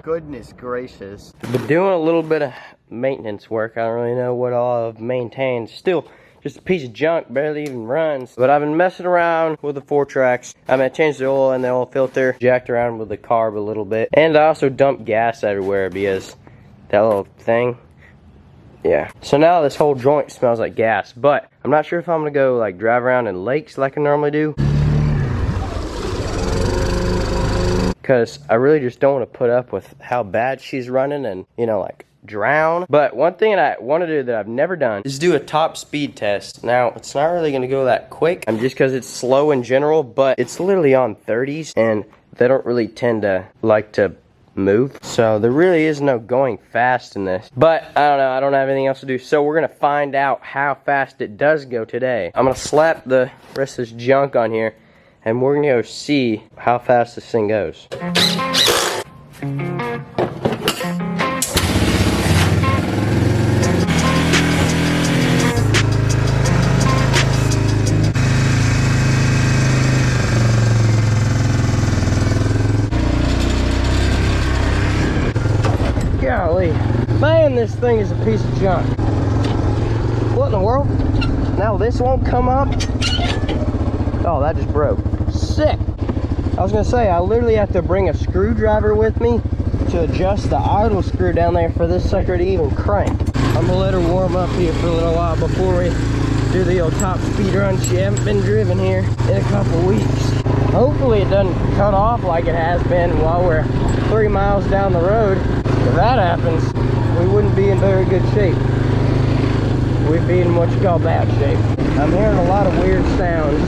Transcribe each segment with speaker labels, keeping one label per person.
Speaker 1: Goodness gracious.
Speaker 2: Been doing a little bit of maintenance work. I don't really know what all I've maintained. Still just a piece of junk, barely even runs. But I've been messing around with the Fourtrax. I mean, I changed the oil and the oil filter, jacked around with the carb a little bit. And I also dumped gas everywhere because that little thing. Yeah. So now this whole joint smells like gas. But I'm not sure if I'm gonna go like drive around in lakes like I normally do. Because I really just don't want to put up with how bad she's running and, you know, like drown. But one thing I want to do that I've never done is do a top speed test. Now, it's not really going to go that quick, just because it's slow in general, but it's literally on 30s and they don't really tend to like to move. So there really is no going fast in this. But I don't know, I don't have anything else to do. So we're going to find out how fast it does go today. I'm going to slap the rest of this junk on here and we're gonna go see how fast this thing goes. Golly, man, this thing is a piece of junk. What in the world? Now this won't come up? Oh, that just broke. Sick. I was gonna say, I literally have to bring a screwdriver with me to adjust the idle screw down there for this sucker to even crank. I'm gonna let her warm up here for a little while before we do the old top speed run. She hasn't been driven here in a couple weeks. Hopefully it doesn't cut off like it has been while we're 3 miles down the road. If that happens, we wouldn't be in very good shape. We'd be in what you call bad shape. I'm hearing a lot of weird sounds.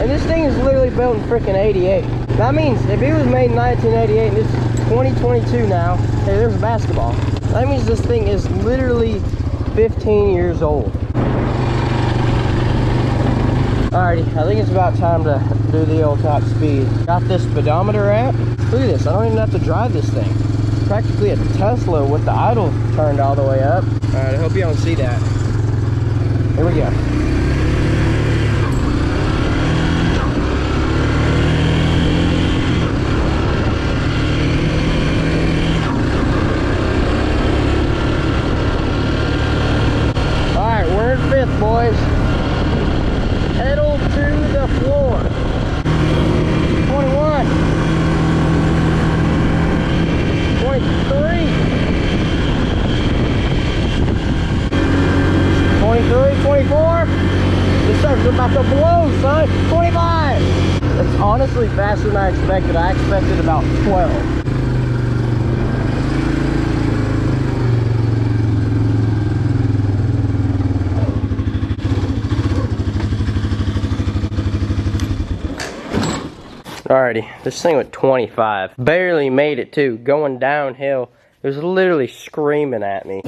Speaker 2: And this thing is literally built in freaking 88. That means if it was made in 1988 and this is 2022 now, hey, there's a basketball. That means this thing is literally 15 years old. Alrighty, I think it's about time to do the old top speed. Got this speedometer app. Look at this, I don't even have to drive this thing. It's practically a Tesla with the idle turned all the way up. Alright, I hope you don't see that. Here we go. Boys, pedal to the floor. 21, 23, 24. This sucker's about to blow, son. 25. That's honestly faster than I expected. I expected about 12. Alrighty, this thing went 25. Barely made it too. Going downhill, it was literally screaming at me.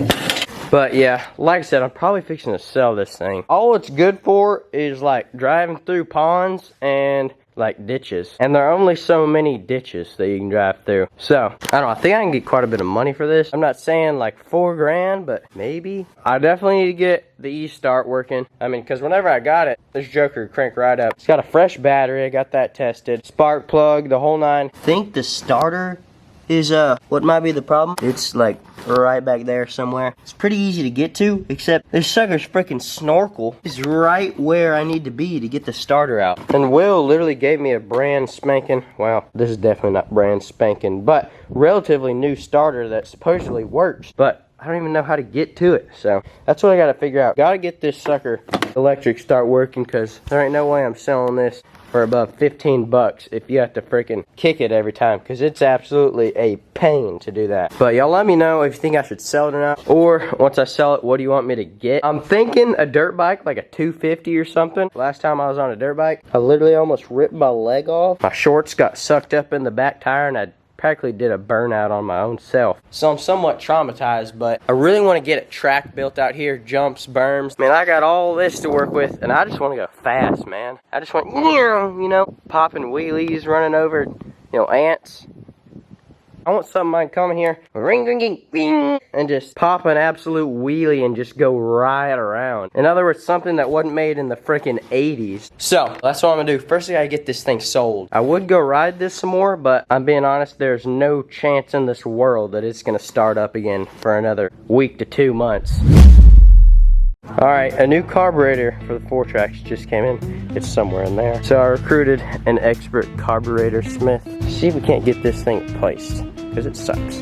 Speaker 2: But yeah, like I said, I'm probably fixing to sell this thing. All it's good for is like driving through ponds and like ditches. And there are only so many ditches that you can drive through. So, I don't know, I think I can get quite a bit of money for this. I'm not saying like 4 grand, but maybe. I definitely need to get the E-start working. I mean, because whenever I got it, this joker cranked right up. It's got a fresh battery, I got that tested. Spark plug, the whole 9. I think the starter is what might be the problem. It's like right back there somewhere. It's pretty easy to get to, except this sucker's freaking snorkel is right where I need to be to get the starter out. And Will literally gave me a brand spanking, well, this is definitely not brand spanking, but relatively new starter that supposedly works, but I don't even know how to get to it. So that's what I gotta figure out. Gotta get this sucker electric start working, because there ain't no way I'm selling this for above 15 bucks if you have to freaking kick it every time, because it's absolutely a pain to do that. But y'all let me know if you think I should sell it or not, or once I sell it, what do you want me to get? I'm thinking a dirt bike, like a 250 or something. Last time I was on a dirt bike, I literally almost ripped my leg off. My shorts got sucked up in the back tire and I practically did a burnout on my own self. So I'm somewhat traumatized, but I really want to get a track built out here, jumps, berms. Man, I got all this to work with, and I just want to go fast, man. I just want, you know, popping wheelies, running over, you know, ants. I want something I can come in here, ring, ring, ring, ring, and just pop an absolute wheelie and just go right around. In other words, something that wasn't made in the freaking 80s. So, that's what I'm gonna do. First, I gotta get this thing sold. I would go ride this some more, but I'm being honest, there's no chance in this world that it's gonna start up again for another week to 2 months. Alright, a new carburetor for the Fourtrax just came in. It's somewhere in there. So I recruited an expert carburetor smith. See if we can't get this thing placed, because it sucks.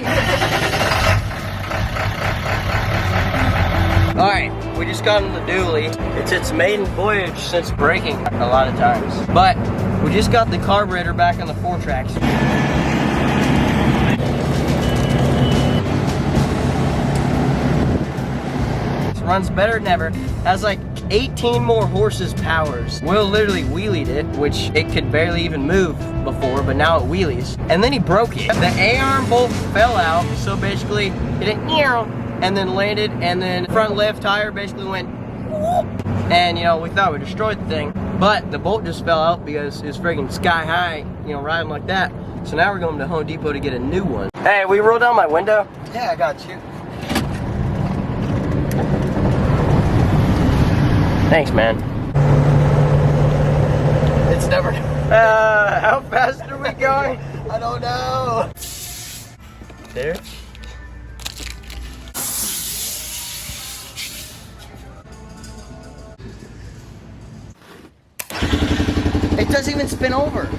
Speaker 2: Alright, we just got on the dually. It's its maiden voyage since breaking a lot of times. But we just got the carburetor back on the Fourtrax. Runs better than ever, has like 18 more horses powers. Will literally wheelied it, which it could barely even move before, but now it wheelies. And then he broke it. The A-arm bolt fell out, so basically it did and then landed, and then front left tire basically went whoop. And you know, we thought we destroyed the thing, but the bolt just fell out because it was freaking sky high, you know, riding like that. So now we're going to Home Depot to get a new one. Hey, will you roll down my window? Yeah, I got you. Thanks, man. It's never. How fast are we going? I don't know. There. It doesn't even spin over.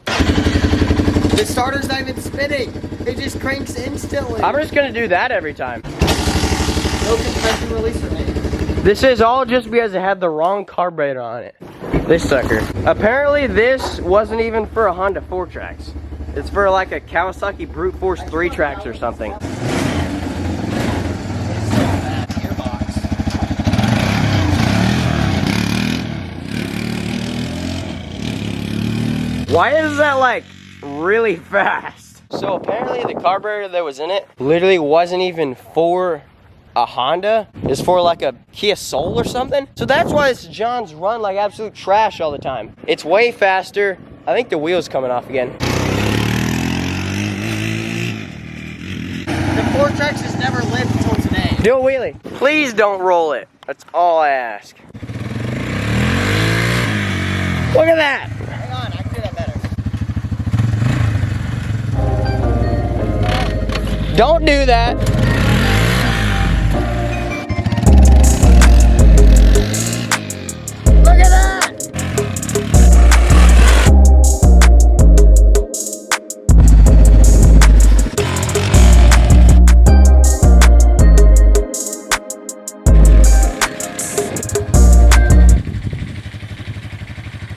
Speaker 2: The starter's not even spinning. It just cranks instantly. I'm just gonna do that every time. No compression release or anything. This is all just because it had the wrong carburetor on it. This sucker. Apparently this wasn't even for a Honda Fourtrax. It's for like a Kawasaki Brute Force 3-Trax or something. Why is that like really fast? So apparently the carburetor that was in it literally wasn't even for a Honda. It's for like a Kia Soul or something. So that's why this John's run like absolute trash all the time. It's way faster. I think the wheel's coming off again. The Fourtrax has never lived until today. Do a wheelie. Please don't roll it. That's all I ask. Look at that. Hang on, I can do that better. Don't do that.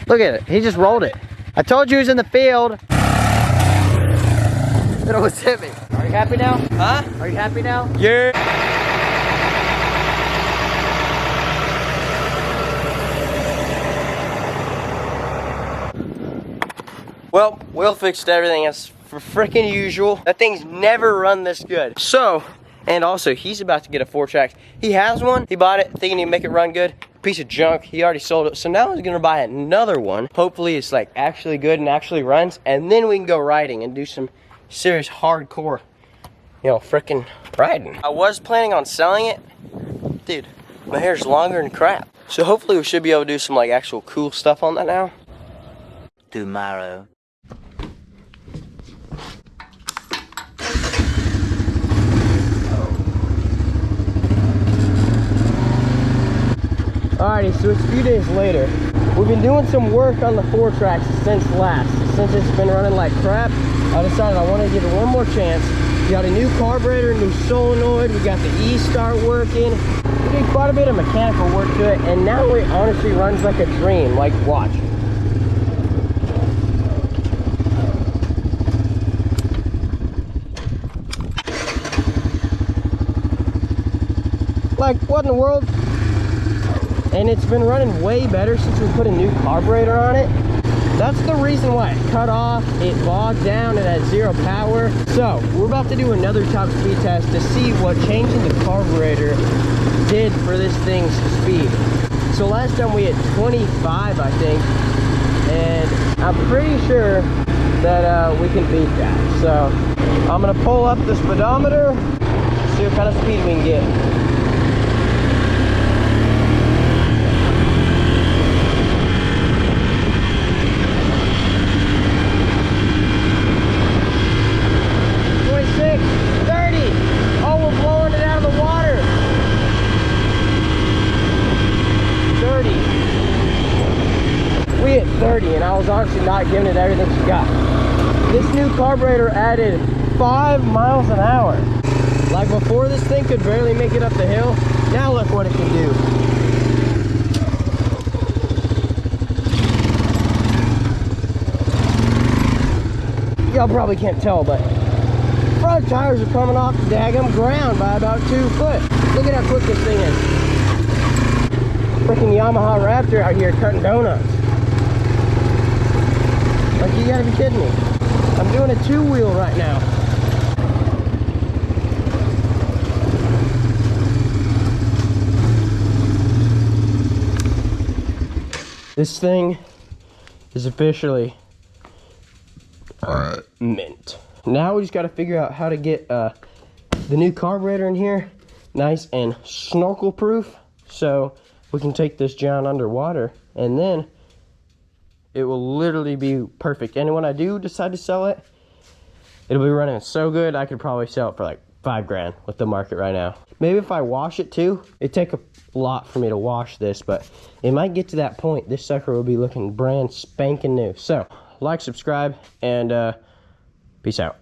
Speaker 2: Look at it, he just rolled it. I told you he was in the field. It almost hit me. Are you happy now? Huh? Are you happy now? Yeah. Well, Will fixed everything as for freaking usual. That thing's never run this good. So, and also he's about to get a Fourtrax. He has one, he bought it thinking he'd make it run good. Piece of junk, he already sold it. So now he's gonna buy another one. Hopefully it's like actually good and actually runs, and then we can go riding and do some serious hardcore, you know, freaking riding. I was planning on selling it. Dude, my hair's longer than crap. So hopefully we should be able to do some like actual cool stuff on that now.
Speaker 1: Tomorrow.
Speaker 2: Alrighty, so it's a few days later. We've been doing some work on the Fourtrax since since it's been running like crap. I decided I want to give it one more chance. We got a new carburetor, new solenoid, we got the E-start working. We did quite a bit of mechanical work to it, and now it honestly runs like a dream. Like, watch. Like, what in the world? And it's been running way better since we put a new carburetor on it. That's the reason why it cut off, it bogged down, it had zero power. So we're about to do another top speed test to see what changing the carburetor did for this thing's speed. So last time we had 25, I think, and I'm pretty sure that we can beat that. So I'm gonna pull up the speedometer, see what kind of speed we can get. We hit 30 and I was honestly not giving it everything she got. This new carburetor added 5 miles an hour. Like before, this thing could barely make it up the hill. Now look what it can do. Y'all probably can't tell, but front tires are coming off the daggum ground by about 2 foot. Look at how quick this thing is. Freaking Yamaha Raptor out here cutting donuts. Like, you gotta be kidding me. I'm doing a 2-wheel right now. This thing is officially mint. Now we just gotta figure out how to get the new carburetor in here nice and snorkel proof, so we can take this John underwater, and then it will literally be perfect. And when I do decide to sell it, it'll be running so good I could probably sell it for like 5 grand with the market right now. Maybe if I wash it too. It'd take a lot for me to wash this, but it might get to that point. This sucker will be looking brand spanking new. So like, subscribe, and peace out.